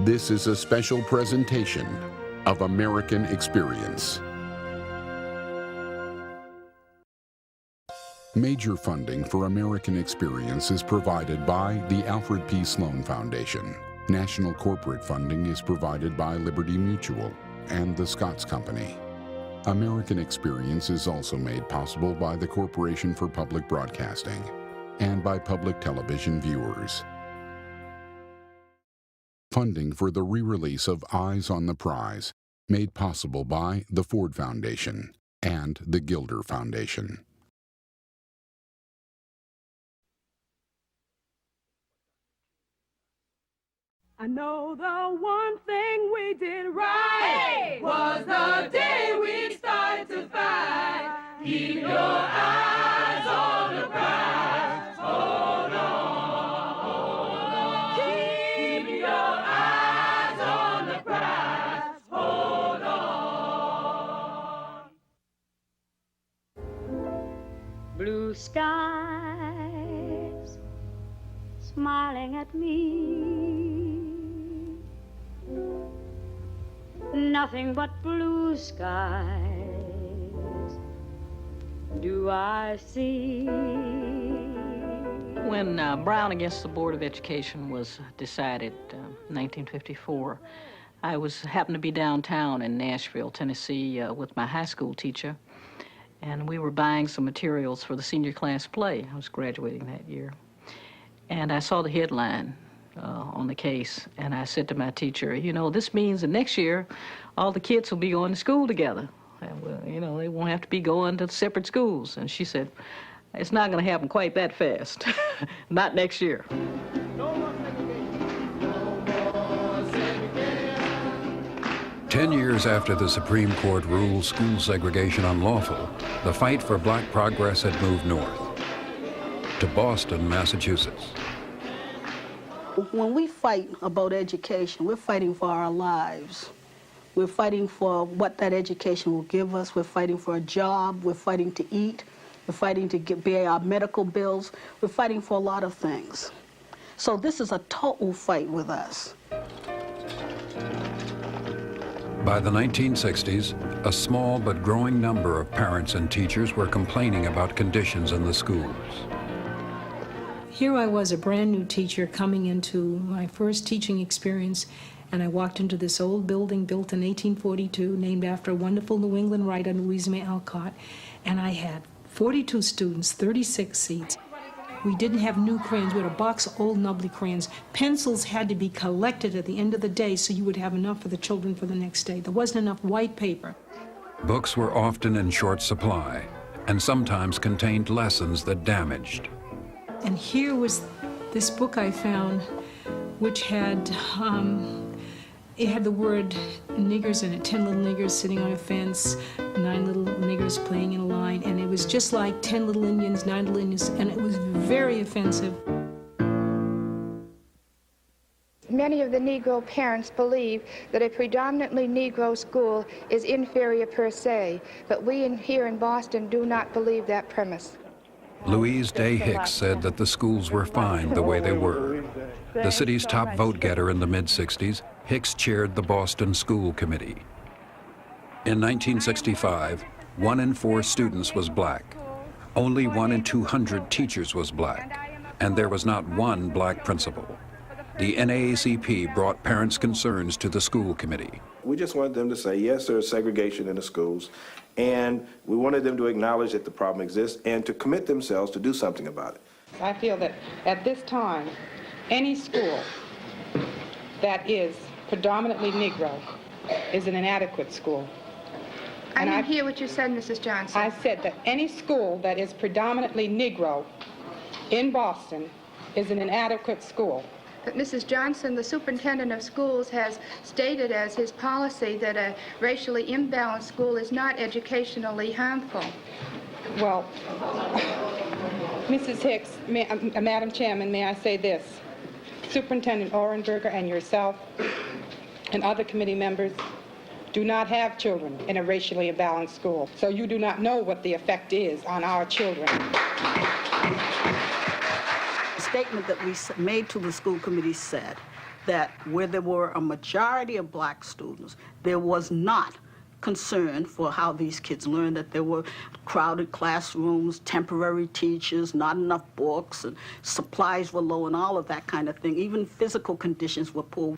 This is a special presentation of American Experience. Major funding for American Experience is provided by the Alfred P. Sloan Foundation. National corporate funding is provided by Liberty Mutual and the Scotts Company. American Experience is also made possible by the Corporation for Public Broadcasting and by public television viewers. Funding for the re-release of Eyes on the Prize, made possible by the Ford Foundation and the Gilder Foundation. I know the one thing we did right was the day we started to fight. Keep your eyes on the prize. Hold on, hold on. Keep your eyes on the prize. Hold on. Blue skies smiling at me. Nothing but blue skies do I see. When Brown against the Board of Education was decided in 1954, I happened to be downtown in Nashville, Tennessee, with my high school teacher, and we were buying some materials for the senior class play. I was graduating that year. And I saw the headline on the case, and I said to my teacher, you know, this means that next year all the kids will be going to school together. And, well, you know, they won't have to be going to separate schools. And she said, it's not going to happen quite that fast. Not next year. No more segregation. No more segregation. 10 years after the Supreme Court ruled school segregation unlawful, the fight for black progress had moved north to Boston, Massachusetts. When we fight about education, we're fighting for our lives. We're fighting for what that education will give us. We're fighting for a job. We're fighting to eat. We're fighting to pay our medical bills. We're fighting for a lot of things. So this is a total fight with us. By the 1960s, a small but growing number of parents and teachers were complaining about conditions in the schools. Here I was, a brand new teacher coming into my first teaching experience, and I walked into this old building built in 1842, named after a wonderful New England writer, Louisa May Alcott, and I had 42 students, 36 seats. We didn't have new crayons. We had a box of old Nubley crayons. Pencils had to be collected at the end of the day so you would have enough for the children for the next day. There wasn't enough white paper. Books were often in short supply and sometimes contained lessons that damaged. And here was this book I found, which had, it had the word niggers in it, 10 little niggers sitting on a fence, 9 little niggers playing in a line, and it was just like 10 little Indians, 9 little Indians, and it was very offensive. Many of the Negro parents believe that a predominantly Negro school is inferior per se, but we here in Boston do not believe that premise. Louise Day Hicks said that the schools were fine the way they were. The city's top vote-getter in the mid-60s, Hicks chaired the Boston School Committee. In 1965, 1 in 4 students was black. Only 1 in 200 teachers was black, and there was not one black principal. The NAACP brought parents' concerns to the school committee. We just wanted them to say, yes, there is segregation in the schools, and we wanted them to acknowledge that the problem exists and to commit themselves to do something about it. I feel that at this time, any school that is predominantly Negro is an inadequate school. I didn't hear what you said, Mrs. Johnson. I said that any school that is predominantly Negro in Boston is an inadequate school. But Mrs. Johnson, the superintendent of schools, has stated as his policy that a racially imbalanced school is not educationally harmful. Well, Mrs. Hicks, Madam Chairman, may I say this? Superintendent Orenberger and yourself and other committee members do not have children in a racially imbalanced school, so you do not know what the effect is on our children. The statement that we made to the school committee said that where there were a majority of black students, there was not concern for how these kids learned, that there were crowded classrooms, temporary teachers, not enough books, and supplies were low and all of that kind of thing. Even physical conditions were poor.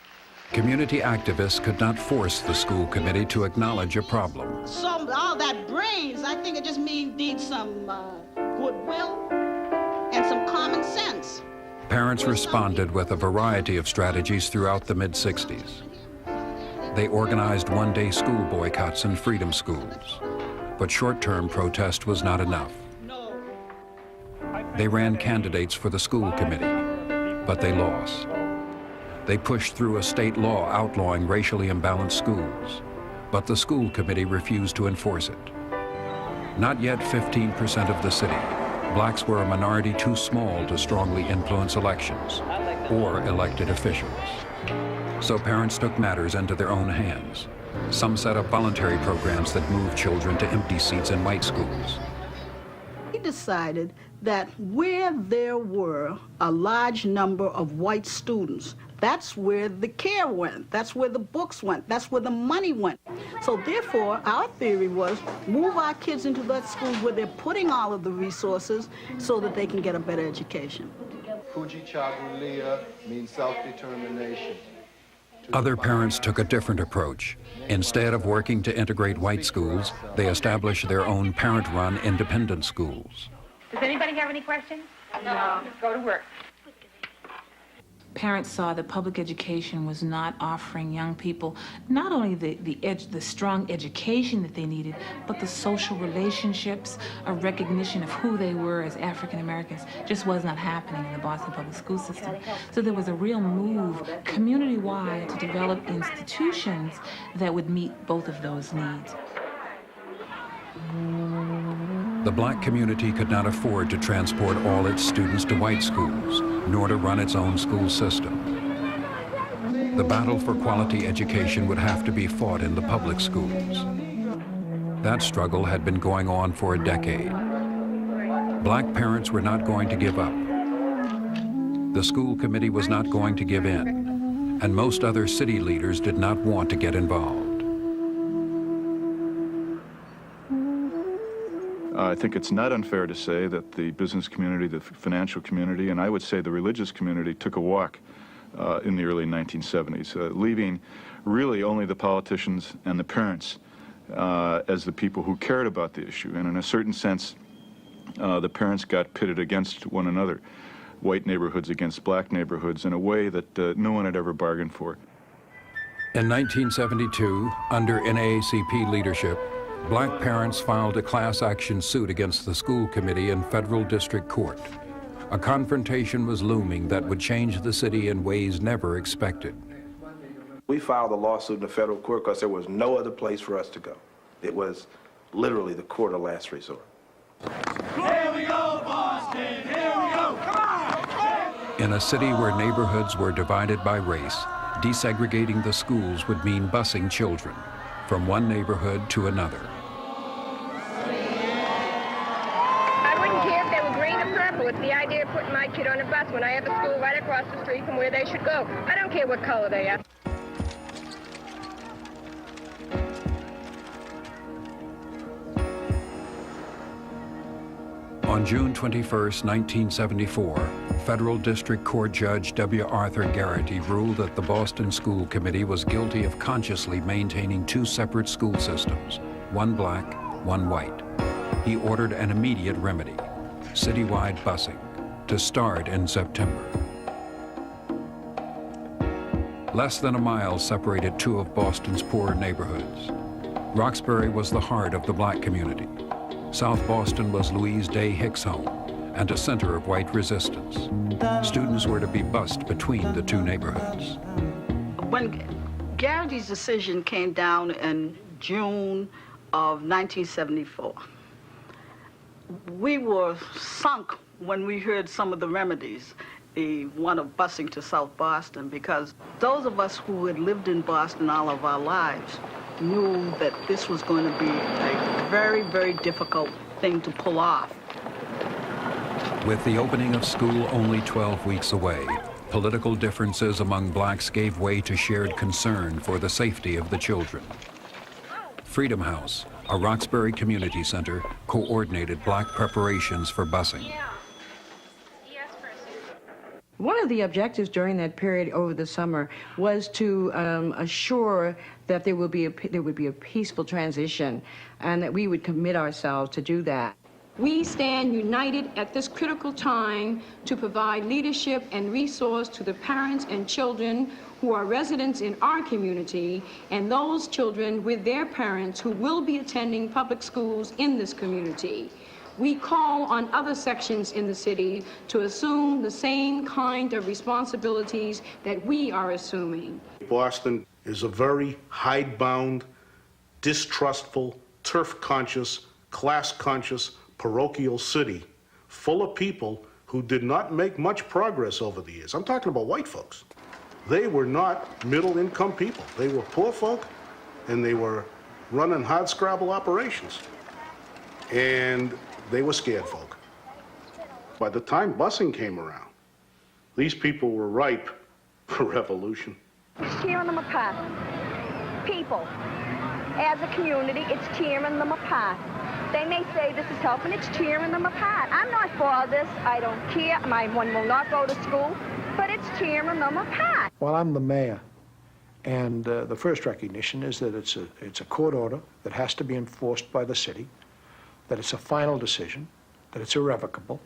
Community activists could not force the school committee to acknowledge a problem. So all that brains, I think it just needs some goodwill and some common sense. Parents responded with a variety of strategies throughout the mid-60s. They organized one-day school boycotts in freedom schools, but short-term protest was not enough. They ran candidates for the school committee, but they lost. They pushed through a state law outlawing racially imbalanced schools, but the school committee refused to enforce it. Not yet 15% of the city, blacks were a minority too small to strongly influence elections or elected officials. So parents took matters into their own hands. Some set up voluntary programs that moved children to empty seats in white schools. We decided that where there were a large number of white students, that's where the care went, that's where the books went, that's where the money went. So therefore, our theory was move our kids into that school where they're putting all of the resources so that they can get a better education. Kujichagulia means self-determination. Other parents took a different approach. Instead of working to integrate white schools, they established their own parent-run independent schools. Does anybody have any questions? No. Go to work. Parents saw that public education was not offering young people not only the strong education that they needed, but the social relationships, a recognition of who they were as African Americans just was not happening in the Boston public school system. So there was a real move community-wide to develop institutions that would meet both of those needs. The black community could not afford to transport all its students to white schools, nor to run its own school system. The battle for quality education would have to be fought in the public schools. That struggle had been going on for a decade. Black parents were not going to give up. The school committee was not going to give in, and most other city leaders did not want to get involved. I think it's not unfair to say that the business community, the financial community, and I would say the religious community took a walk in the early 1970s, leaving really only the politicians and the parents as the people who cared about the issue. And in a certain sense, the parents got pitted against one another, white neighborhoods against black neighborhoods, in a way that no one had ever bargained for. In 1972, under NAACP leadership, black parents filed a class action suit against the school committee in federal district court. A confrontation was looming that would change the city in ways never expected. We filed a lawsuit in the federal court because there was no other place for us to go. It was literally the court of last resort. Here we go, Boston! Here we go! Come on! In a city where neighborhoods were divided by race, desegregating the schools would mean busing children from one neighborhood to another. I wouldn't care if they were green or purple. It's the idea of putting my kid on a bus when I have a school right across the street from where they should go. I don't care what color they are. On June 21, 1974, Federal District Court Judge W. Arthur Garrity ruled that the Boston School Committee was guilty of consciously maintaining two separate school systems, one black, one white. He ordered an immediate remedy, citywide busing, to start in September. Less than a mile separated two of Boston's poor neighborhoods. Roxbury was the heart of the black community. South Boston was Louise Day Hicks' home and a center of white resistance. Students were to be bused between the two neighborhoods. When Garrity's decision came down in June of 1974, we were sunk when we heard some of the remedies, the one of busing to South Boston, because those of us who had lived in Boston all of our lives knew that this was going to be a very, very difficult thing to pull off. With the opening of school only 12 weeks away, Political differences among blacks gave way to shared concern for the safety of the children. Freedom House, a Roxbury community center, coordinated black preparations for busing. One of the objectives during that period over the summer was to assure that there would be a peaceful transition and that we would commit ourselves to do that. We stand united at this critical time to provide leadership and resource to the parents and children who are residents in our community and those children with their parents who will be attending public schools in this community. We call on other sections in the city to assume the same kind of responsibilities that we are assuming. Boston is a very hidebound, distrustful, turf-conscious, class-conscious, parochial city full of people who did not make much progress over the years. I'm talking about white folks. They were not middle-income people. They were poor folk, and they were running hardscrabble operations. And they were scared folk. By the time busing came around, these people were ripe for revolution. It's tearing them apart. People, as a community, it's tearing them apart. They may say this is helping, it's tearing them apart. I'm not for this, I don't care, my one will not go to school, but it's tearing them apart. Well, I'm the mayor, and the first recognition is that it's a court order that has to be enforced by the city, that it's a final decision, that it's irrevocable,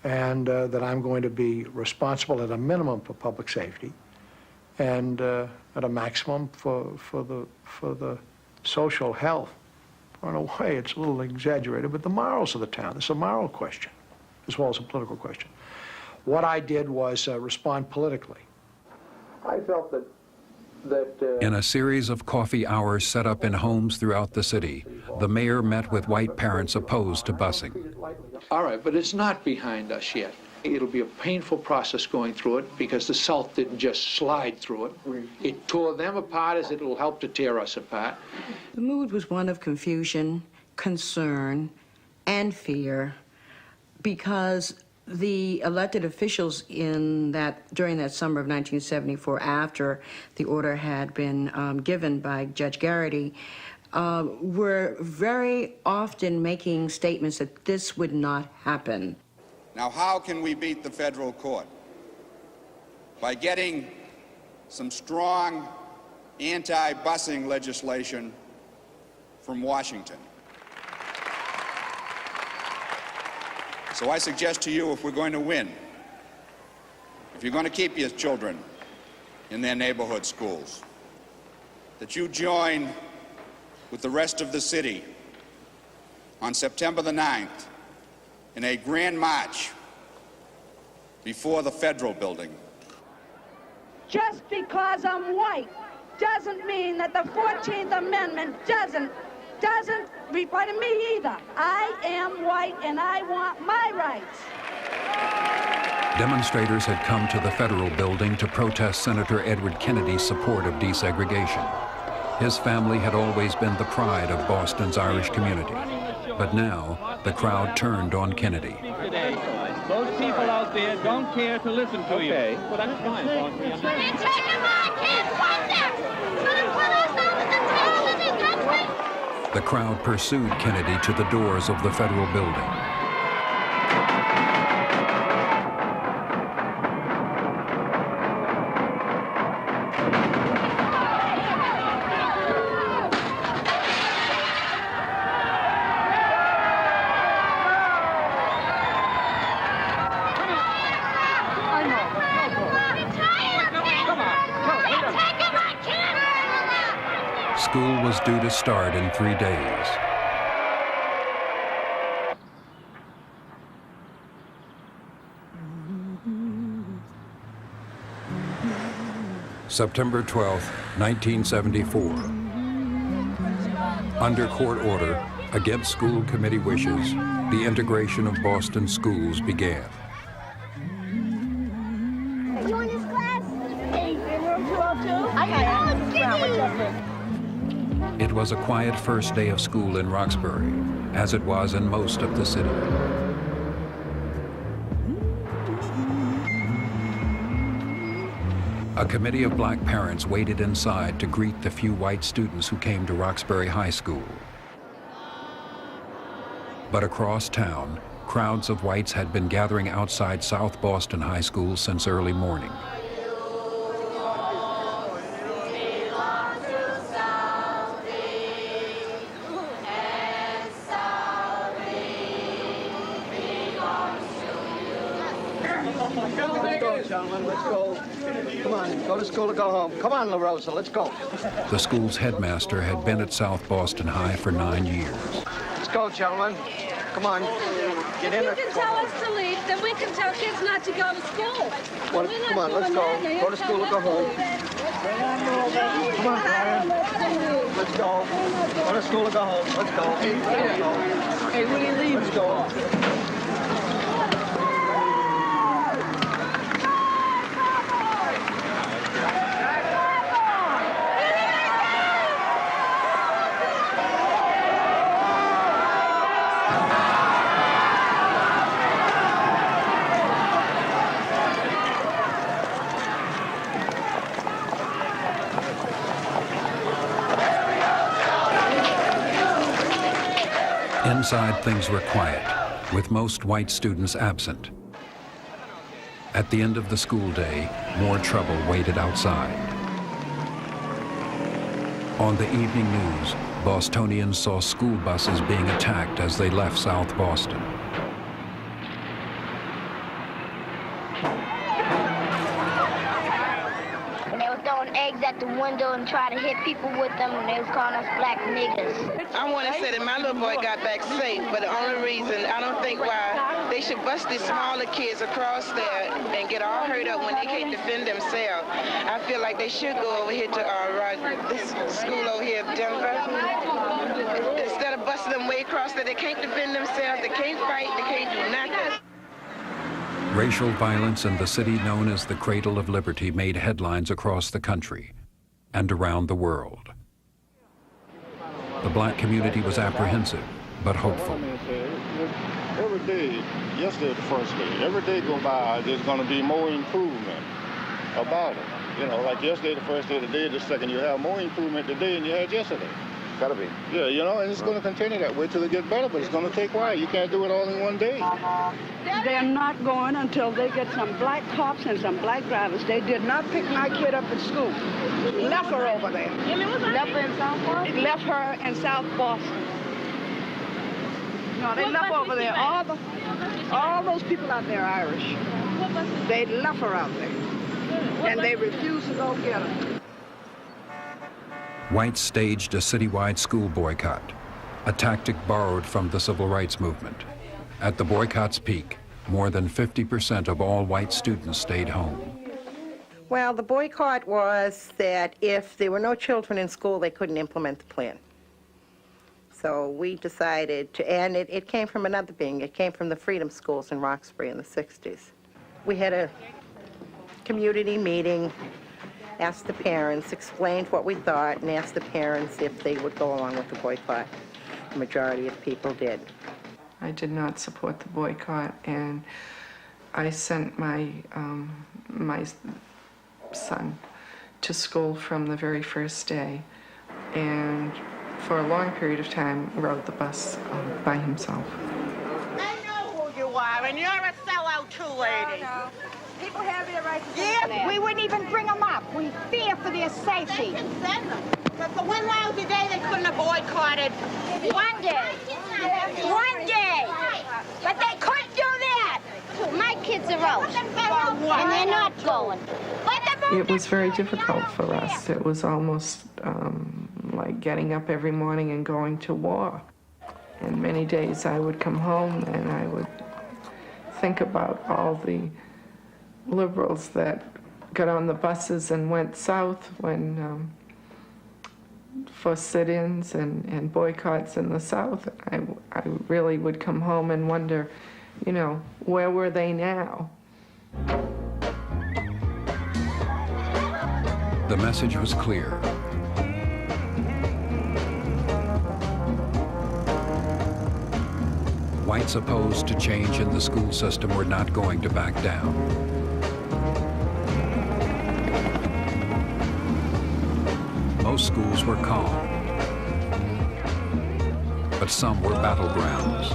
and that I'm going to be responsible at a minimum for public safety and at a maximum for the social health. In a way, it's a little exaggerated, but the morals of the town. It's a moral question, as well as a political question. What I did was respond politically. I felt that In a series of coffee hours set up in homes throughout the city, the mayor met with white parents opposed to busing. All right, but it's not behind us yet. It'll be a painful process going through it because the South didn't just slide through it. It tore them apart as it will help to tear us apart. The mood was one of confusion, concern, and fear because the elected officials during that summer of 1974, after the order had been given by Judge Garrity, were very often making statements that this would not happen. Now, how can we beat the federal court? By getting some strong anti-busing legislation from Washington. So I suggest to you, if we're going to win, if you're going to keep your children in their neighborhood schools, that you join with the rest of the city on September the 9th in a grand march before the federal building. Just because I'm white doesn't mean that the 14th Amendment doesn't apply to me either. I am white and I want my rights. Demonstrators had come to the federal building to protest Senator Edward Kennedy's support of desegregation. His family had always been the pride of Boston's Irish community. But now, the crowd turned on Kennedy. Those people out there don't care to listen to you. Well, that's fine. They're taking my kids from them! Gonna put us out of the town in this country! The crowd pursued Kennedy to the doors of the federal building. School was due to start in 3 days. September 12, 1974. Under court order, against school committee wishes, the integration of Boston schools began. You in this class? Hey, in room 202? I got It was a quiet first day of school in Roxbury, as it was in most of the city. A committee of black parents waited inside to greet the few white students who came to Roxbury High School. But across town, crowds of whites had been gathering outside South Boston High School since early morning. Gentlemen, let's go. Come on, go to school or go home. Come on, La Rosa, let's go. The school's headmaster had been at South Boston High for 9 years. Let's go, gentlemen. Come on, get in. You can tell us to leave, then we can tell kids not to go to school. Well, come on, let's go. Go to school or go home. Come on, Brian. Let's go. Go to school or go home. Let's go. Hey, when you leave, let's go. Inside, things were quiet, with most white students absent. At the end of the school day, more trouble waited outside. On the evening news, Bostonians saw school buses being attacked as they left South Boston. Eggs at the window and try to hit people with them, and they was calling us black niggers. I want to say that my little boy got back safe, but the only reason, I don't think why they should bust these smaller kids across there and get all hurt up when they can't defend themselves. I feel like they should go over here to this school over here in Denver. Instead of busting them way across there, they can't defend themselves, they can't fight, they can't do nothing. Racial violence in the city known as the Cradle of Liberty made headlines across the country and around the world. The black community was apprehensive, but hopeful. Every day, yesterday the first day, every day go by, there's going to be more improvement about it. You know, like yesterday the first day, today the second, you have more improvement today than you had yesterday. Gotta be. Yeah, you know, and it's going to continue that way till it gets better, but it's going to take a while. You can't do it all in one day. They're not going until they get some black cops and some black drivers. They did not pick my kid up at school. Left her over there. Left her in South Boston? Left her in South Boston. No, they left over there. All those people out there are Irish. They left her out there. And they refused to go get her. Whites staged a citywide school boycott, a tactic borrowed from the civil rights movement. At the boycott's peak, more than 50% of all white students stayed home. Well, the boycott was that if there were no children in school, they couldn't implement the plan. So we decided to, and it came from another being. It came from the Freedom Schools in Roxbury in the 60s. We had a community meeting, asked the parents, explained what we thought, and asked the parents if they would go along with the boycott. The majority of people did. I did not support the boycott, and I sent my my son to school from the very first day, and for a long period of time rode the bus by himself. I know who you are, and you're a sellout too, lady. No. People have their right to Yeah, we wouldn't even bring them up. We fear for their safety. Send them. But for one lousy day, they couldn't have boycotted. One day. One day. But they couldn't do that. My kids are out, and they're not going. It was very difficult for us. It was almost like getting up every morning and going to war. And many days I would come home and I would think about all the liberals that got on the buses and went south when for sit-ins and boycotts in the South. I really would come home and wonder, you know, where were they now? The message was clear. Whites opposed to change in the school system were not going to back down. most schools were calm, but some were battlegrounds.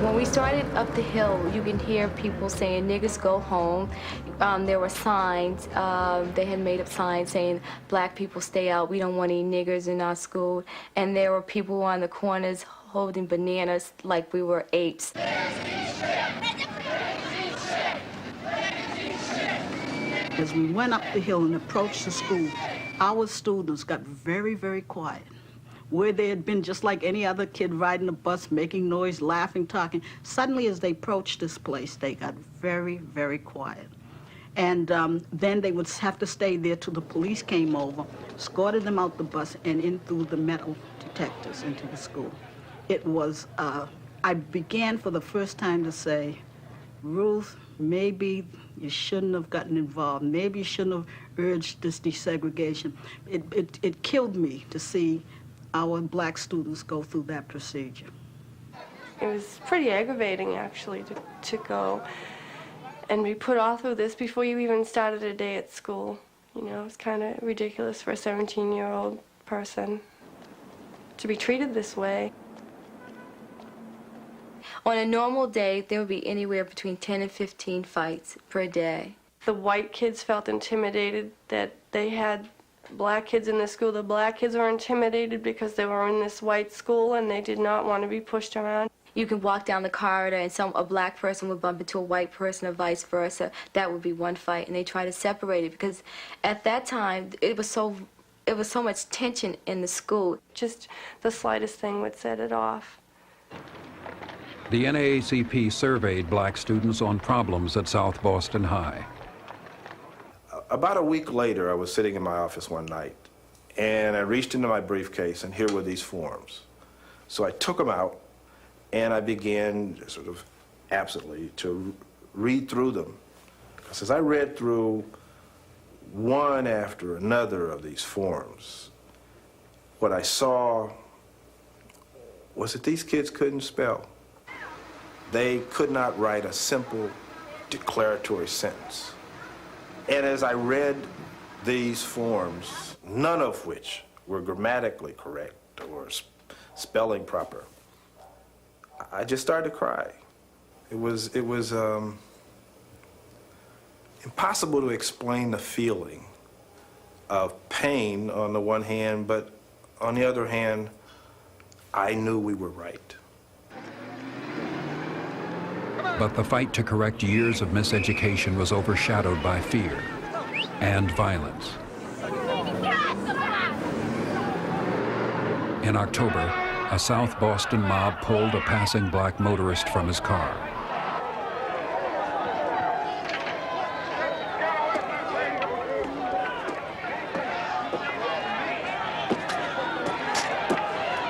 When we started up the hill, you can hear people saying, "Niggas go home." There were signs. They had made up signs saying, "Black people stay out. We don't want any niggers in our school." And there were people on the corners holding bananas like we were apes. As we went up the hill and approached the school, our students got very, very quiet. Where they had been just like any other kid riding a bus, making noise, laughing, talking, suddenly as they approached this place, they got very, very quiet. And then they would have to stay there till the police came over, escorted them out the bus and in through the metal detectors into the school. It was, I began for the first time to say, "Ruth, maybe you shouldn't have gotten involved. Maybe you shouldn't have urged this desegregation." It killed me to see our black students go through that procedure. It was pretty aggravating, actually, to go and be put all through this before you even started a day at school. You know, it's kind of ridiculous for a 17-year-old person to be treated this way. On a normal day, there would be anywhere between 10 and 15 fights per day. The white kids felt intimidated that they had black kids in the school. The black kids were intimidated because they were in this white school and they did not want to be pushed around. You can walk down the corridor and a black person would bump into a white person or vice versa. That would be one fight, and they try to separate it because at that time it was so much tension in the school. Just the slightest thing would set it off. The NAACP surveyed black students on problems at South Boston High. About a week later, I was sitting in my office one night, and I reached into my briefcase, and here were these forms. So I took them out, and I began sort of absently to read through them. As I read through one after another of these forms, what I saw was that these kids couldn't spell. They could not write a simple declaratory sentence. And as I read these forms, none of which were grammatically correct or spelling proper, I just started to cry. It was impossible to explain the feeling of pain on the one hand, but on the other hand, I knew we were right. But the fight to correct years of miseducation was overshadowed by fear and violence. In October, a South Boston mob pulled a passing black motorist from his car.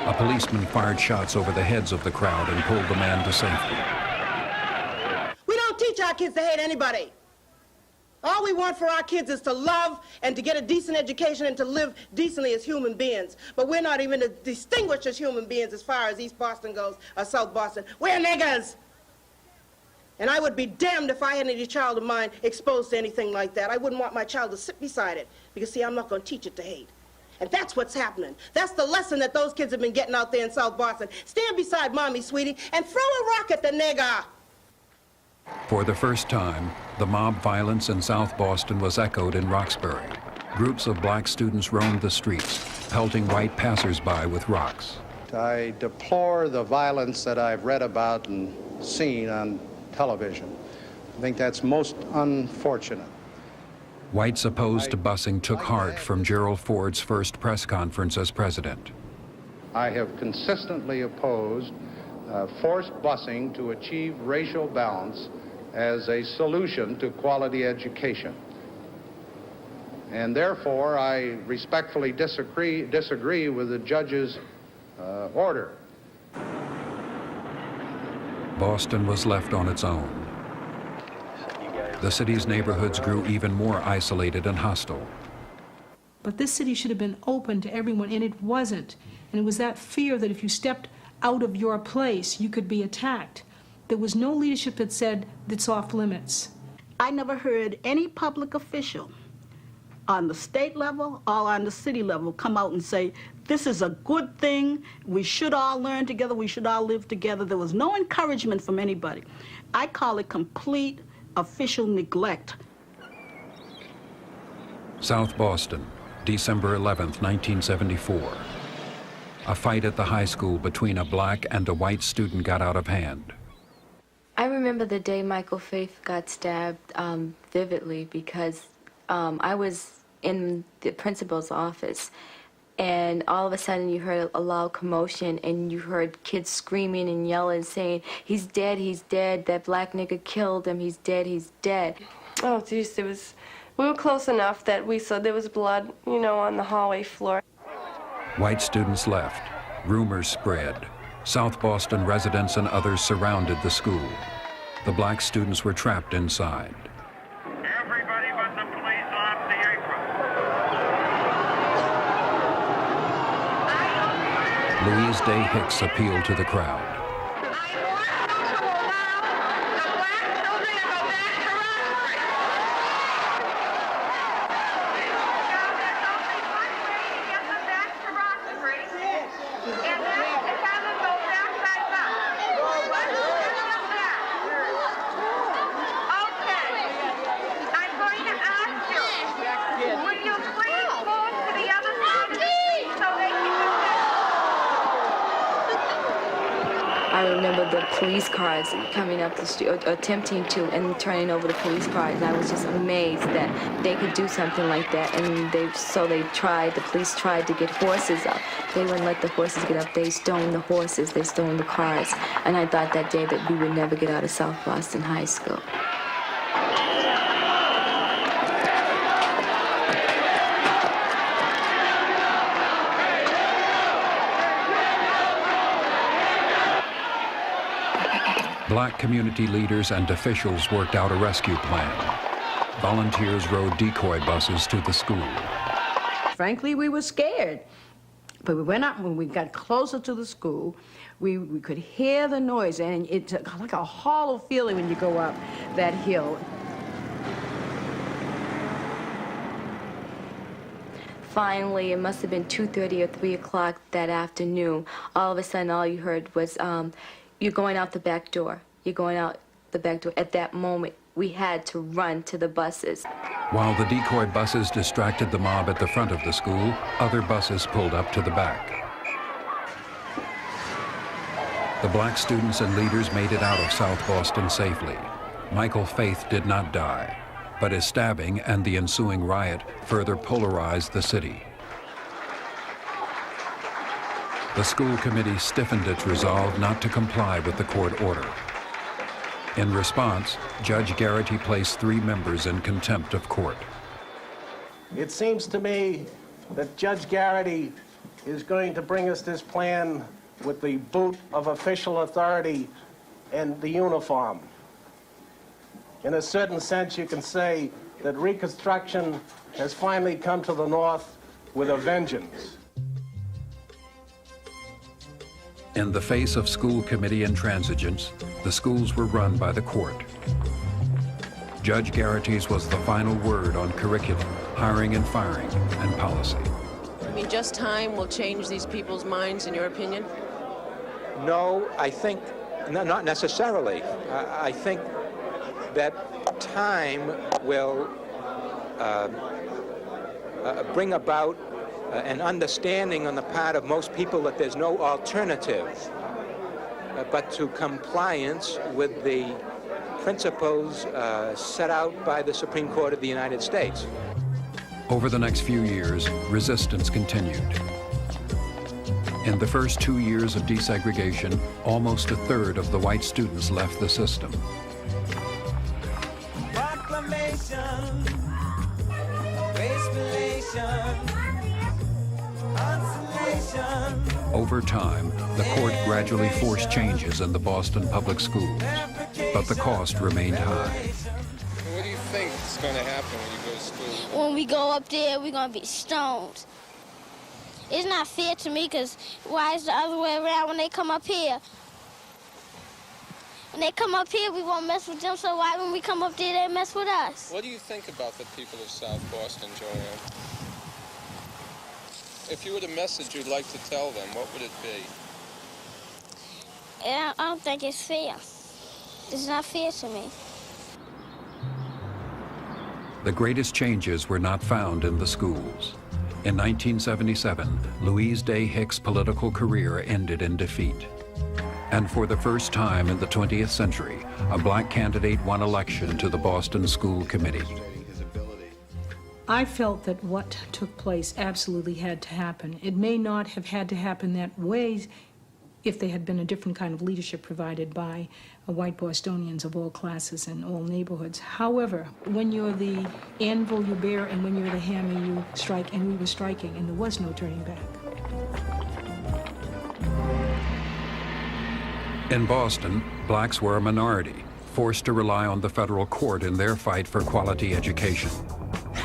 A policeman fired shots over the heads of the crowd and pulled the man to safety. Teach our kids to hate anybody. All we want for our kids is to love and to get a decent education and to live decently as human beings. But we're not even distinguished as human beings as far as East Boston goes or South Boston. We're niggers. And I would be damned if I had any child of mine exposed to anything like that. I wouldn't want my child to sit beside it because, see, I'm not going to teach it to hate. And that's what's happening. That's the lesson that those kids have been getting out there in South Boston. Stand beside Mommy, sweetie, and throw a rock at the nigger. For the first time, the mob violence in South Boston was echoed in Roxbury. Groups of black students roamed the streets, pelting white passersby with rocks. I deplore the violence that I've read about and seen on television. I think that's most unfortunate. Whites opposed to busing took heart from Gerald Ford's first press conference as president. I have consistently opposed forced busing to achieve racial balance as a solution to quality education. And therefore, I respectfully disagree with the judge's order. Boston was left on its own. The city's neighborhoods grew even more isolated and hostile. But this city should have been open to everyone, and it wasn't. And it was that fear that if you stepped out of your place, you could be attacked. There was no leadership that said it's off limits. I never heard any public official on the state level or on the city level come out and say, this is a good thing, we should all learn together, we should all live together. There was no encouragement from anybody. I call it complete official neglect. South Boston, December 11th, 1974. A fight at the high school between a black and a white student got out of hand. I remember the day Michael Faith got stabbed vividly because I was in the principal's office, and all of a sudden you heard a loud commotion and you heard kids screaming and yelling, saying, he's dead, that black nigga killed him, he's dead. Oh, geez, we were close enough that we saw there was blood, you know, on the hallway floor. White students left. Rumors spread. South Boston residents and others surrounded the school. The black students were trapped inside. Everybody but the police off the apron. Louise Day Hicks appealed to the crowd. I remember the police cars coming up the street, attempting to, and turning over the police cars. And I was just amazed that they could do something like that. And the police tried to get horses up. They wouldn't let the horses get up. They stoned the horses, they stoned the cars. And I thought that day that we would never get out of South Boston High School. Black community leaders and officials worked out a rescue plan. Volunteers rode decoy buses to the school. Frankly, we were scared. But we went out, when we got closer to the school, we could hear the noise, and it's like a hollow feeling when you go up that hill. Finally, it must have been 2:30 or 3 o'clock that afternoon. All of a sudden, all you heard was, you're going out the back door. You're going out the back door. At that moment, we had to run to the buses. While the decoy buses distracted the mob at the front of the school, other buses pulled up to the back. The black students and leaders made it out of South Boston safely. Michael Faith did not die, but his stabbing and the ensuing riot further polarized the city. The school committee stiffened its resolve not to comply with the court order. In response, Judge Garrity placed 3 members in contempt of court. It seems to me that Judge Garrity is going to bring us this plan with the boot of official authority and the uniform. In a certain sense, you can say that Reconstruction has finally come to the North with a vengeance. In the face of school committee intransigence, the schools were run by the court. Judge Garrity's was the final word on curriculum, hiring and firing, and policy. I mean, just time will change these people's minds, in your opinion? No, I think, not necessarily. I think that time will bring about an understanding on the part of most people that there's no alternative but to compliance with the principles set out by the Supreme Court of the United States. Over the next few years, resistance continued. In the first 2 years of desegregation, almost a third of the white students left the system. Proclamation, race relation. Over time, the court gradually forced changes in the Boston public schools, but the cost remained high. What do you think is going to happen when you go to school? When we go up there, we're going to be stoned. It's not fair to me because why is the other way around when they come up here? When they come up here, we won't mess with them, so why when we come up there, they mess with us? What do you think about the people of South Boston, Joanne? If you had a message you'd like to tell them, what would it be? I don't think it's fair. It's not fair to me. The greatest changes were not found in the schools. In 1977, Louise Day Hicks' political career ended in defeat. And for the first time in the 20th century, a black candidate won election to the Boston School Committee. I felt that what took place absolutely had to happen. It may not have had to happen that way if there had been a different kind of leadership provided by white Bostonians of all classes and all neighborhoods. However, when you're the anvil, you bear, and when you're the hammer, you strike, and we were striking, and there was no turning back. In Boston, blacks were a minority, forced to rely on the federal court in their fight for quality education.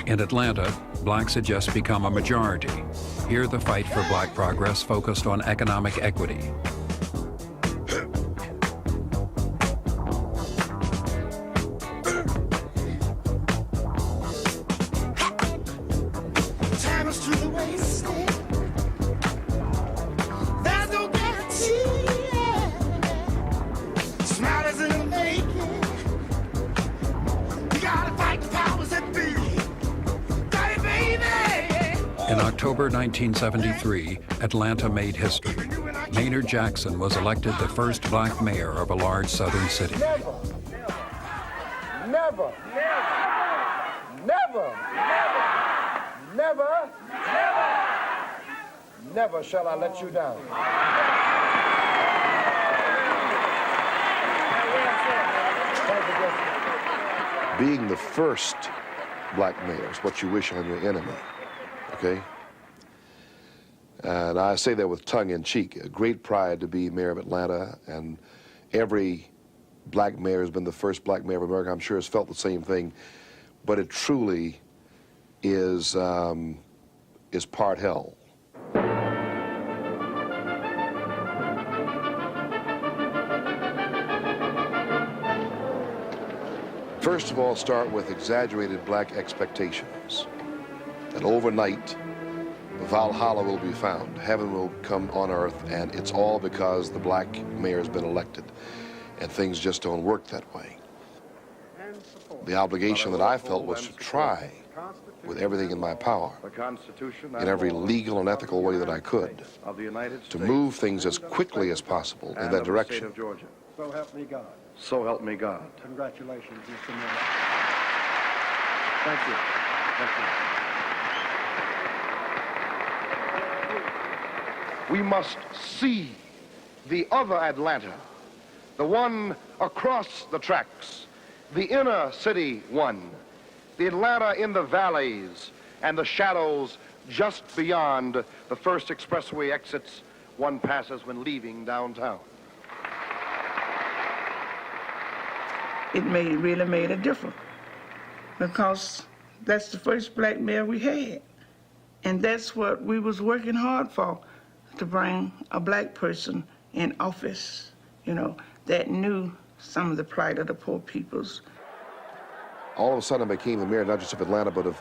In Atlanta, blacks had just become a majority. Here, the fight for black progress focused on economic equity. In October 1973, Atlanta made history. Maynard Jackson was elected the first black mayor of a large southern city. Never, never, never, never, never shall I let you down. Being the first black mayor is what you wish on your enemy. Okay? And I say that with tongue-in-cheek. A great pride to be mayor of Atlanta, and every black mayor has been the first black mayor of America. I'm sure has felt the same thing, but it truly is part hell. First of all, start with exaggerated black expectations. That overnight, Valhalla will be found. Heaven will come on earth, and it's all because the black mayor has been elected. And things just don't work that way. The obligation that I felt was to try, with everything in my power, in every legal and ethical way that I could, to move things as quickly as possible in that direction. So help me God. So help me God. Congratulations, Mr. Mayor. Thank you. Thank you. We must see the other Atlanta, the one across the tracks, the inner city one, the Atlanta in the valleys and the shadows just beyond the first expressway exits one passes when leaving downtown. It really made a difference because that's the first black mayor we had. And that's what we was working hard for, to bring a black person in office, you know, that knew some of the plight of the poor peoples. All of a sudden I became the mayor not just of Atlanta, but of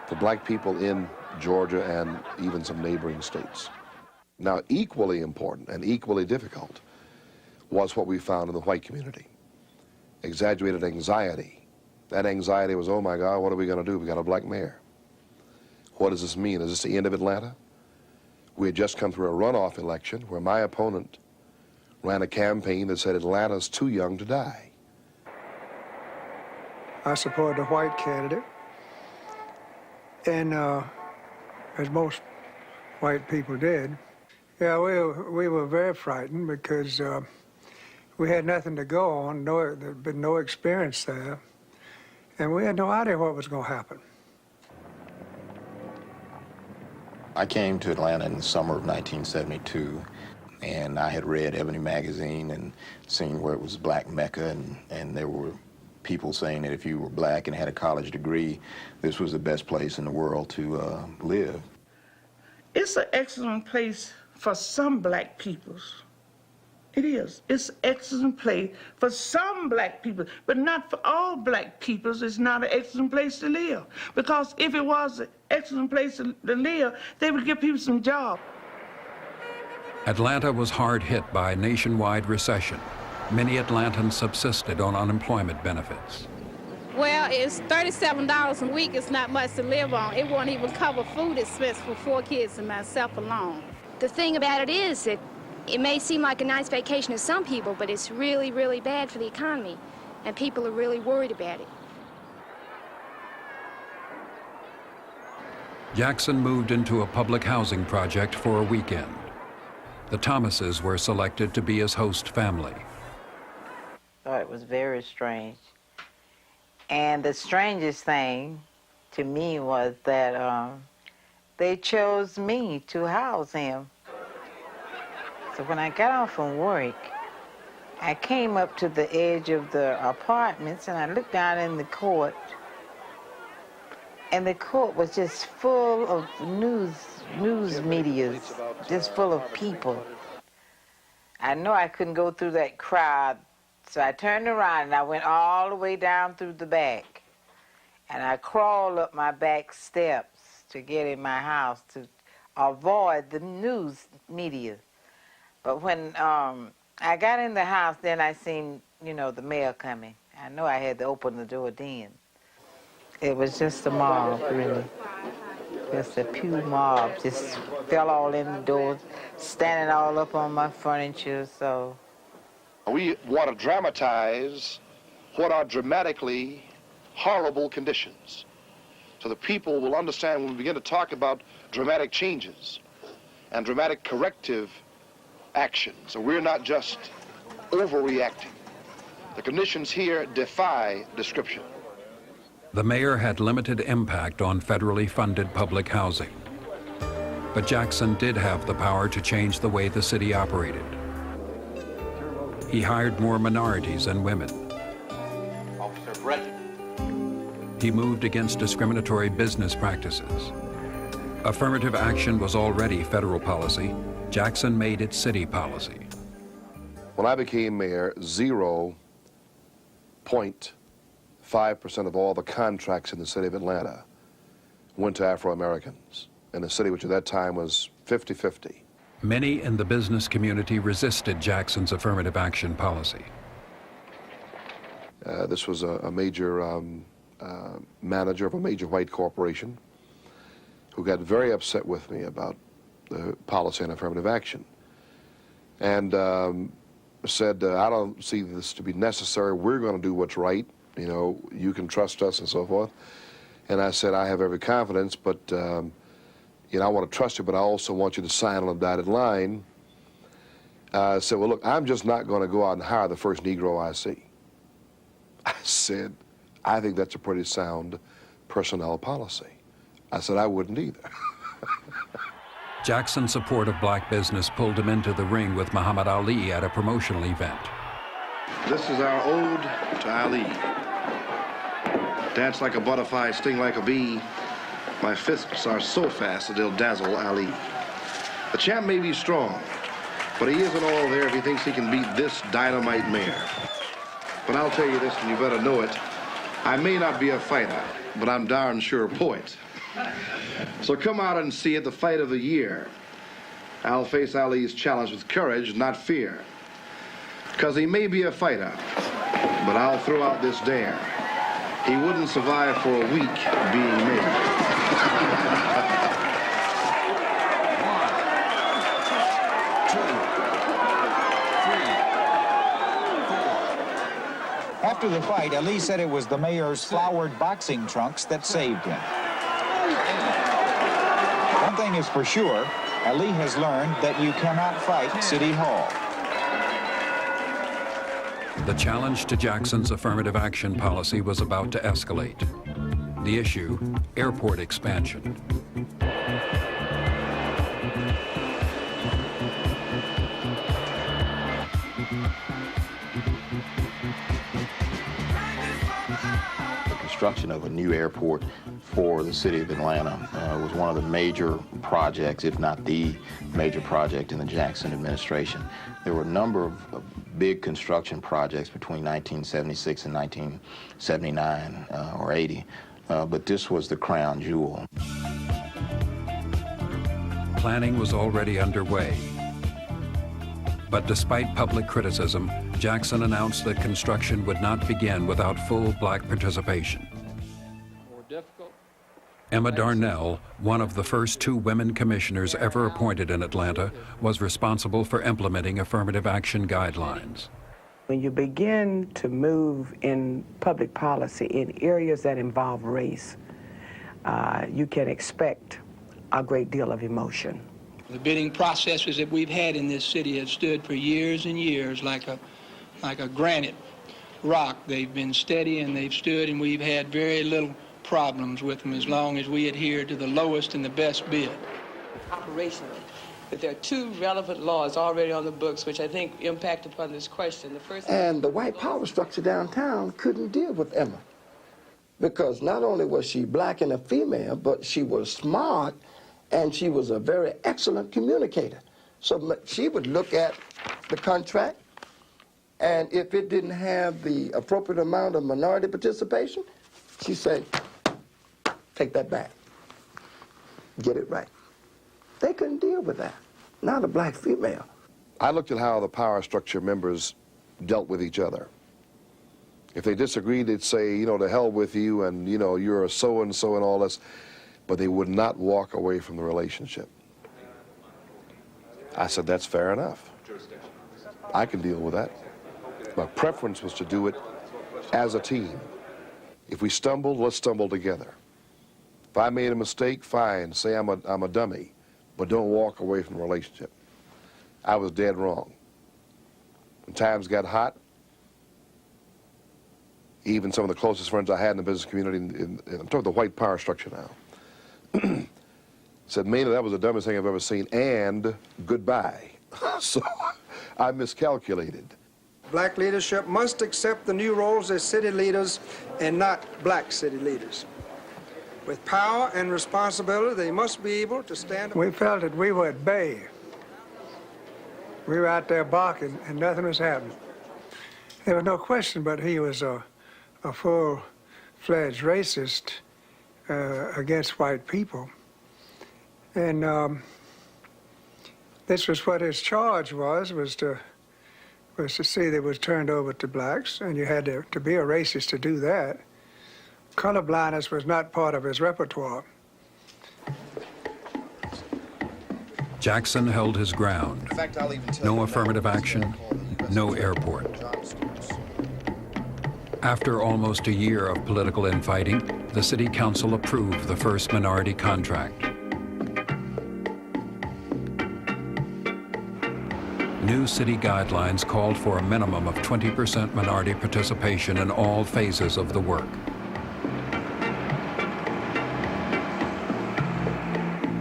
the black people in Georgia and even some neighboring states. Now, equally important and equally difficult was what we found in the white community. Exaggerated anxiety. That anxiety was, oh my God, what are we going to do? We got a black mayor. What does this mean? Is this the end of Atlanta? We had just come through a runoff election where my opponent ran a campaign that said Atlanta's too young to die. I supported a white candidate, and as most white people did, yeah, we were very frightened because we had nothing to go on, there'd been no experience there, and we had no idea what was going to happen. I came to Atlanta in the summer of 1972, and I had read Ebony magazine and seen where it was Black Mecca, and there were people saying that if you were black and had a college degree, this was the best place in the world to live. It's an excellent place for some black peoples. It is. It's an excellent place for some black people, but not for all black peoples. It's not an excellent place to live. Because if it was an excellent place to live, they would give people some jobs. Atlanta was hard hit by a nationwide recession. Many Atlantans subsisted on unemployment benefits. Well, it's $37 a week. It's not much to live on. It won't even cover food expense for 4 kids and myself alone. The thing about it is that it may seem like a nice vacation to some people, but it's really, really bad for the economy, and people are really worried about it. Jackson moved into a public housing project for a weekend. The Thomases were selected to be his host family. Oh, it was very strange. And the strangest thing to me was that they chose me to house him. So when I got off from work, I came up to the edge of the apartments and I looked down in the court. And the court was just full of news media, just full of people. I know I couldn't go through that crowd, so I turned around and I went all the way down through the back. And I crawled up my back steps to get in my house to avoid the news media. But when I got in the house, then I seen, the mail coming. I know I had to open the door then. It was just a mob, really. Just a pew mob. Just fell all in the doors, standing all up on my furniture, so. We want to dramatize what are dramatically horrible conditions, so that people will understand when we begin to talk about dramatic changes and dramatic corrective action. So we're not just overreacting. The conditions here defy description. The mayor had limited impact on federally funded public housing. But Jackson did have the power to change the way the city operated. He hired more minorities and women. Officer Brett. He moved against discriminatory business practices. Affirmative action was already federal policy. Jackson made it city policy. When I became mayor, 0.5% of all the contracts in the city of Atlanta went to Afro-Americans, in a city which at that time was 50-50. Many in the business community resisted Jackson's affirmative action policy. This was a major manager of a major white corporation who got very upset with me about the policy on affirmative action and said, I don't see this to be necessary. We're going to do what's right. You can trust us and so forth. And I said, I have every confidence, but I want to trust you, but I also want you to sign on a dotted line. I said, well, look, I'm just not going to go out and hire the first Negro I see. I said, I think that's a pretty sound personnel policy. I said, I wouldn't either. Jackson's support of black business pulled him into the ring with Muhammad Ali at a promotional event. This is our ode to Ali. Dance like a butterfly, sting like a bee. My fists are so fast that they'll dazzle Ali. The champ may be strong, but he isn't all there if he thinks he can beat this dynamite mayor. But I'll tell you this, and you better know it. I may not be a fighter, but I'm darn sure a poet. So come out and see it, the fight of the year. I'll face Ali's challenge with courage, not fear. Because he may be a fighter, but I'll throw out this dare. He wouldn't survive for a week being mayor. After the fight, Ali said it was the mayor's flowered boxing trunks that saved him. One thing is for sure, Ali has learned that you cannot fight City Hall. The challenge to Jackson's affirmative action policy was about to escalate. The issue, airport expansion. Construction of a new airport for the city of Atlanta. It was one of the major projects, if not the major project in the Jackson administration. There were a number of big construction projects between 1976 and 1979 or 80, but this was the crown jewel. Planning was already underway. But despite public criticism, Jackson announced that construction would not begin without full black participation. Emma Darnell, one of the first 2 women commissioners ever appointed in Atlanta, was responsible for implementing affirmative action guidelines. When you begin to move in public policy in areas that involve race, you can expect a great deal of emotion. The bidding processes that we've had in this city have stood for years and years like a granite rock. They've been steady and they've stood, and we've had very little problems with them as long as we adhere to the lowest and the best bid. Operationally, but there are 2 relevant laws already on the books which I think impact upon this question. The first, and the white power structure downtown couldn't deal with Emma, because not only was she black and a female, but she was smart and she was a very excellent communicator. So she would look at the contract, and if it didn't have the appropriate amount of minority participation, she'd say, take that back, get it right. They couldn't deal with that, not a black female. I looked at how the power structure members dealt with each other. If they disagreed, they'd say, you know, to hell with you, and, you know, you're a so-and-so and all this, but they would not walk away from the relationship. I said, that's fair enough. I can deal with that. My preference was to do it as a team. If we stumbled, let's stumble together. If I made a mistake, fine, say I'm a dummy, but don't walk away from the relationship. I was dead wrong. When times got hot, even some of the closest friends I had in the business community, I'm talking the white power structure now, said, Maynard, that was the dumbest thing I've ever seen, and goodbye. So I miscalculated. Black leadership must accept the new roles as city leaders and not black city leaders. With power and responsibility, they must be able to stand. We felt that we were at bay. We were out there barking and nothing was happening. There was no question but he was a full-fledged racist against white people. And this was what his charge was to see that it was turned over to blacks, and you had to be a racist to do that. Colorblindness was not part of his repertoire. Jackson held his ground. No affirmative action, no airport. After almost a year of political infighting, the city council approved the first minority contract. New city guidelines called for a minimum of 20% minority participation in all phases of the work.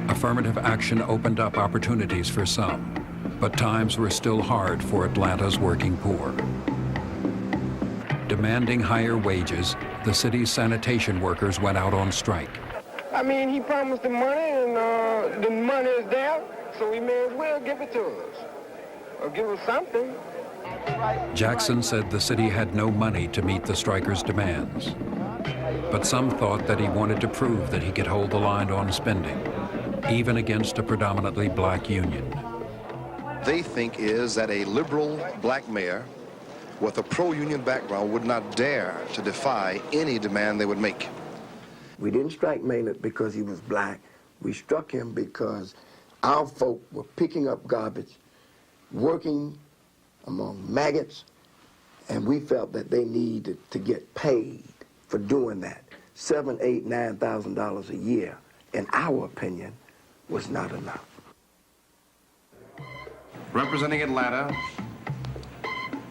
Affirmative action opened up opportunities for some, but times were still hard for Atlanta's working poor. Demanding higher wages, the city's sanitation workers went out on strike. I mean, he promised the money, and the money is there, so we may as well give it to us, or give us something. Jackson said the city had no money to meet the strikers' demands, but some thought that he wanted to prove that he could hold the line on spending, even against a predominantly black union. They think is that a liberal black mayor with a pro-union background would not dare to defy any demand they would make. We didn't strike Maynard because he was black. We struck him because our folk were picking up garbage, working among maggots, and we felt that they needed to get paid for doing that. $7,000, $8,000, $9,000 a year, in our opinion, was not enough. Representing Atlanta,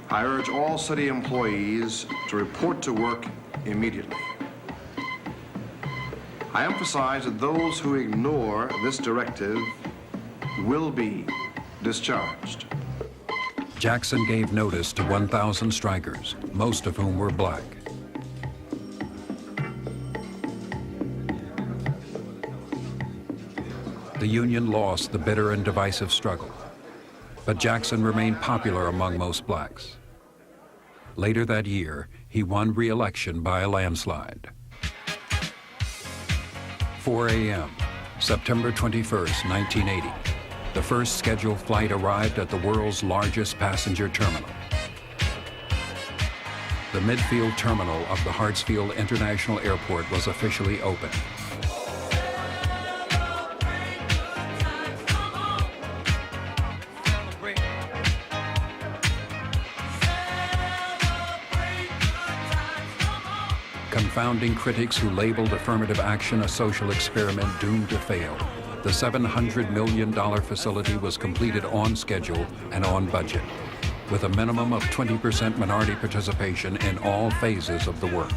I urge all city employees to report to work immediately. I emphasize that those who ignore this directive will be discharged. Jackson gave notice to 1,000 strikers, most of whom were black. The Union lost the bitter and divisive struggle, but Jackson remained popular among most blacks. Later that year, he won re-election by a landslide. 4 a.m., September 21st, 1980. The first scheduled flight arrived at the world's largest passenger terminal. The midfield terminal of the Hartsfield International Airport was officially open. Confounding critics who labeled affirmative action a social experiment doomed to fail, the $700 million facility was completed on schedule and on budget, with a minimum of 20% minority participation in all phases of the work.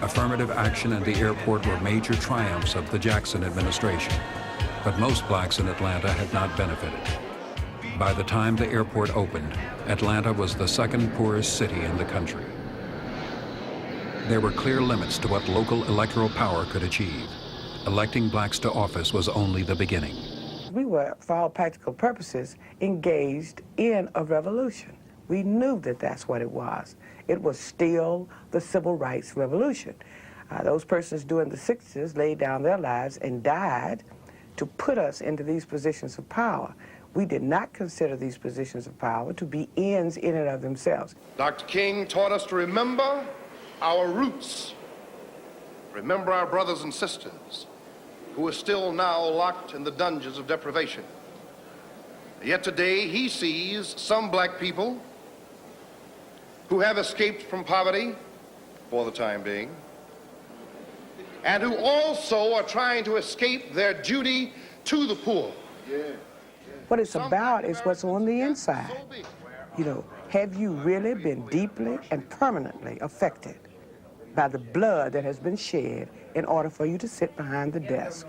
Affirmative action and the airport were major triumphs of the Jackson administration, but most blacks in Atlanta had not benefited. By the time the airport opened, Atlanta was the second poorest city in the country. There were clear limits to what local electoral power could achieve. Electing blacks to office was only the beginning. We were, for all practical purposes, engaged in a revolution. We knew that that's what it was. It was still the civil rights revolution. Those persons during the 60s laid down their lives and died to put us into these positions of power. We did not consider these positions of power to be ends in and of themselves. Dr. King taught us to remember our roots, remember our brothers and sisters who are still now locked in the dungeons of deprivation. Yet today he sees some black people who have escaped from poverty for the time being, and who also are trying to escape their duty to the poor. What it's about is what's on the inside. You know, have you really been deeply and permanently affected by the blood that has been shed in order for you to sit behind the desk?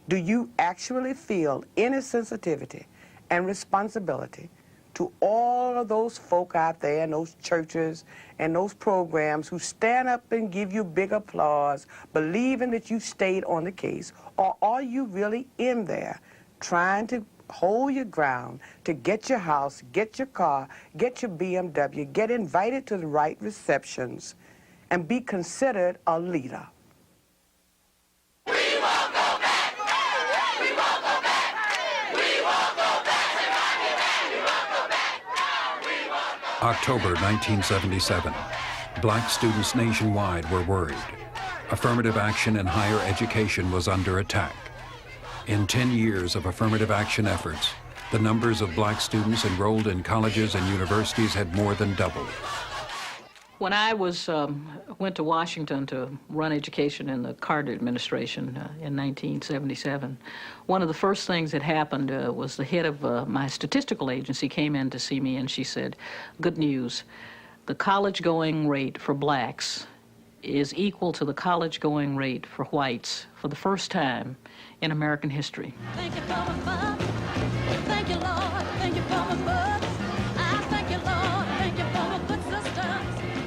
Do you actually feel any sensitivity and responsibility to all of those folk out there and those churches and those programs who stand up and give you big applause, believing that you stayed on the case? Or are you really in there trying to hold your ground to get your house, get your car, get your BMW, get invited to the right receptions, and be considered a leader? October 1977. Black students nationwide were worried. Affirmative action in higher education was under attack. In 10 years of affirmative action efforts, the numbers of black students enrolled in colleges and universities had more than doubled. When I went to Washington to run education in the Carter administration in 1977, one of the first things that happened was the head of my statistical agency came in to see me, and she said, "Good news, the college-going rate for blacks is equal to the college-going rate for whites for the first time in American history." Thank you for my bud. Thank you, Lord. Thank you for my bud. I thank you, Lord. Thank you for my good sisters.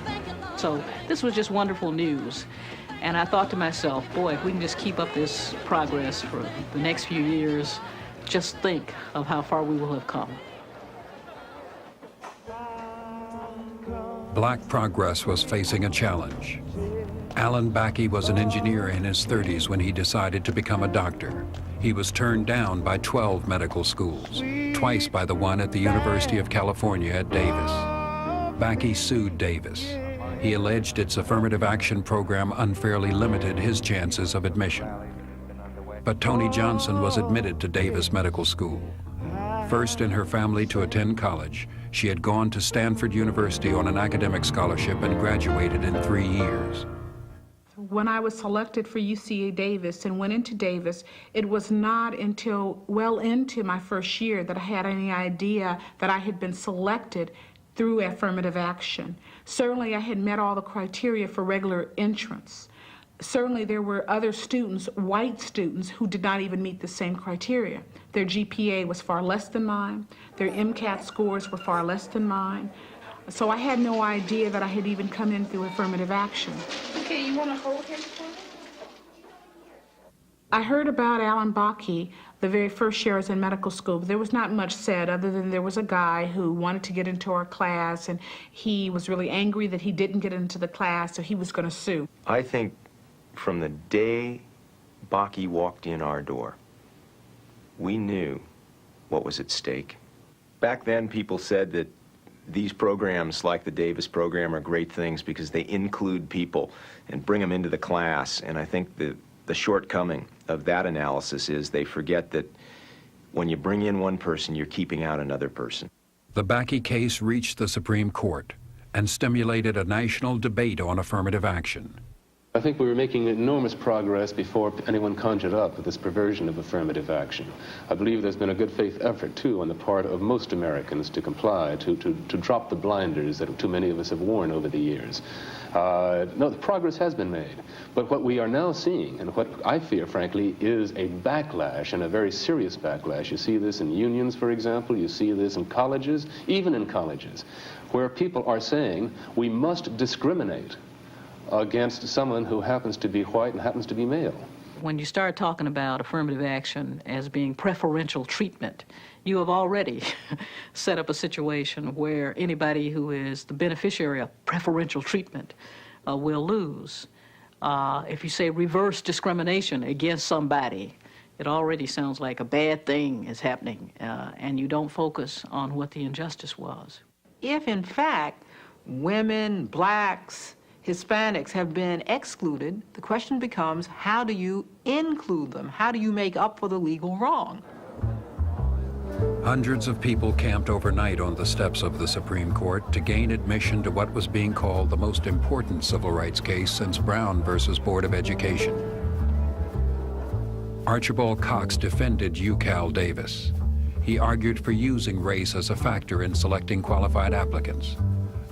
Thank you, Lord. So this was just wonderful news. And I thought to myself, boy, if we can just keep up this progress for the next few years, just think of how far we will have come. Black progress was facing a challenge. Alan Bakke was an engineer in his 30s when he decided to become a doctor. He was turned down by 12 medical schools, twice by the one at the University of California at Davis. Bakke sued Davis. He alleged its affirmative action program unfairly limited his chances of admission. But Toni Johnson was admitted to Davis Medical School. First in her family to attend college, she had gone to Stanford University on an academic scholarship and graduated in 3 years. When I was selected for UCA Davis and went into Davis, it was not until well into my first year that I had any idea that I had been selected through affirmative action. Certainly I had met all the criteria for regular entrance. Certainly there were other students, white students, who did not even meet the same criteria. Their GPA was far less than mine. Their MCAT scores were far less than mine. So I had no idea that I had even come in through affirmative action. Okay, you want to hold him for me? I heard about Alan Bakke the very first year I was in medical school, but there was not much said other than there was a guy who wanted to get into our class, and he was really angry that he didn't get into the class, so he was going to sue. I think from the day Bakke walked in our door, we knew what was at stake. Back then, people said that these programs, like the Davis program, are great things because they include people and bring them into the class, and I think the shortcoming of that analysis is they forget that when you bring in one person, you're keeping out another person. The Bakke case reached the Supreme Court and stimulated a national debate on affirmative action. I think we were making enormous progress before anyone conjured up this perversion of affirmative action. I believe there's been a good faith effort, too, on the part of most Americans to comply, to drop the blinders that too many of us have worn over the years. No, the progress has been made. But what we are now seeing, and what I fear, frankly, is a backlash, and a very serious backlash. You see this in unions, for example. You see this in colleges, even in colleges, where people are saying we must discriminate against someone who happens to be white and happens to be male. When you start talking about affirmative action as being preferential treatment, you have already set up a situation where anybody who is the beneficiary of preferential treatment will lose. If you say reverse discrimination against somebody, it already sounds like a bad thing is happening, and you don't focus on what the injustice was. If, in fact, women, blacks, Hispanics have been excluded, the question becomes, how do you include them? How do you make up for the legal wrong? Hundreds of people camped overnight on the steps of the Supreme Court to gain admission to what was being called the most important civil rights case since Brown versus Board of Education. Archibald Cox defended UCal Davis. He argued for using race as a factor in selecting qualified applicants,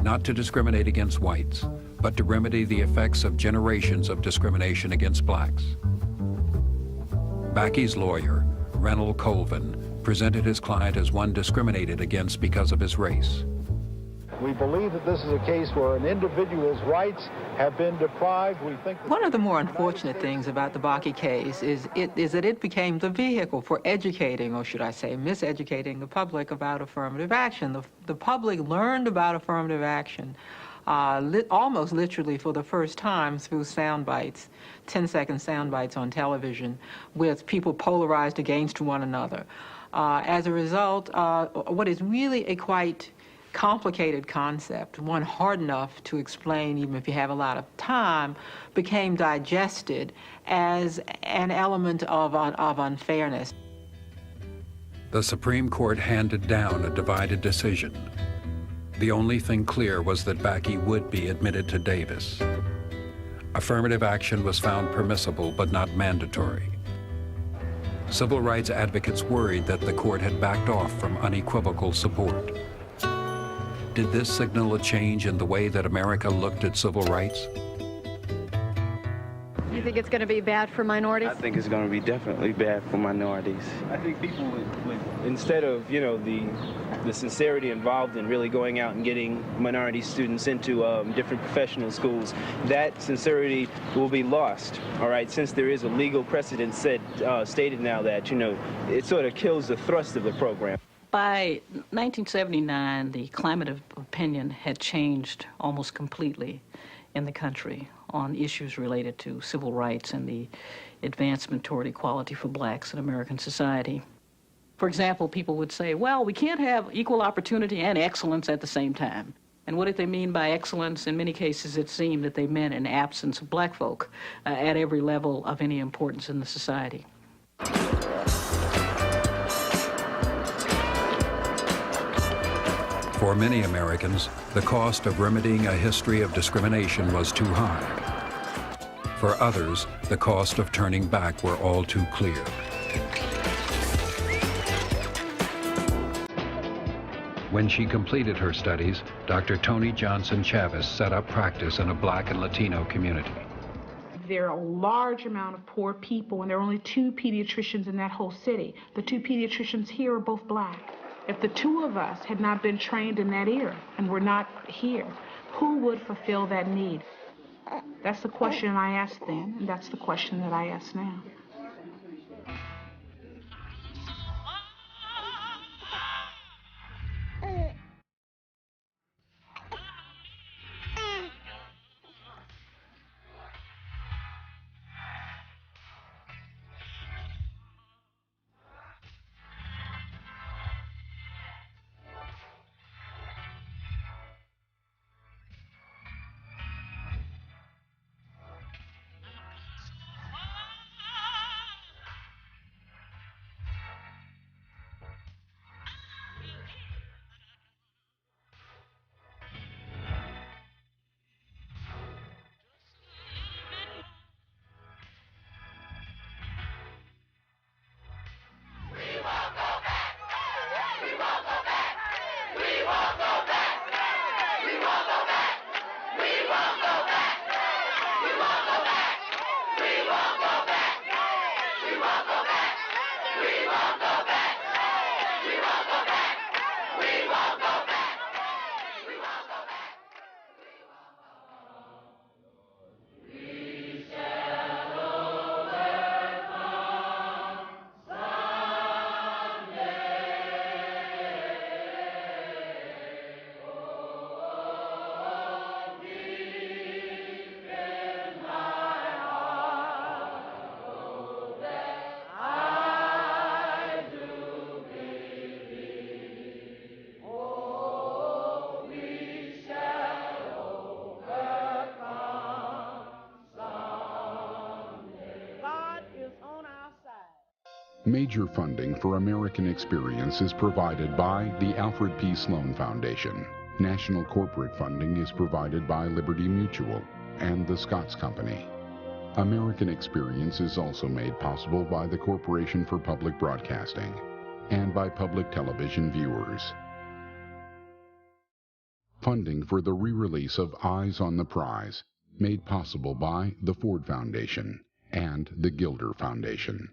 not to discriminate against whites, but to remedy the effects of generations of discrimination against blacks. Bakke's lawyer, Reynold Colvin, presented his client as one discriminated against because of his race. We believe that this is a case where an individual's rights have been deprived. We think one of the more unfortunate things about the Bakke case is that it became the vehicle for educating, or should I say miseducating, the public about affirmative action. The public learned about affirmative action almost literally for the first time through sound bites, 10-second sound bites on television with people polarized against one another. As a result, what is really a quite complicated concept, one hard enough to explain even if you have a lot of time, became digested as an element of unfairness. The Supreme Court handed down a divided decision. The only thing clear was that Bakke would be admitted to Davis. Affirmative action was found permissible but not mandatory. Civil rights advocates worried that the court had backed off from unequivocal support. Did this signal a change in the way that America looked at civil rights? You think it's going to be bad for minorities? I think it's going to be definitely bad for minorities. I think people would instead of, the sincerity involved in really going out and getting minority students into different professional schools, that sincerity will be lost, all right, since there is a legal precedent stated now that, it sort of kills the thrust of the program. By 1979, the climate of opinion had changed almost completely in the country on issues related to civil rights and the advancement toward equality for blacks in American society. For example, people would say, well, we can't have equal opportunity and excellence at the same time. And what did they mean by excellence? In many cases, it seemed that they meant an absence of black folk at every level of any importance in the society. For many Americans, the cost of remedying a history of discrimination was too high. For others, the cost of turning back were all too clear. When she completed her studies, Dr. Toni Johnson Chavis set up practice in a black and Latino community. There are a large amount of poor people, and there are only 2 pediatricians in that whole city. The 2 pediatricians here are both black. If the two of us had not been trained in that era and were not here, who would fulfill that need? That's the question I asked then, and that's the question that I ask now. Major funding for American Experience is provided by the Alfred P. Sloan Foundation. National corporate funding is provided by Liberty Mutual and the Scotts Company. American Experience is also made possible by the Corporation for Public Broadcasting and by public television viewers. Funding for the re-release of Eyes on the Prize, made possible by the Ford Foundation and the Gilder Foundation.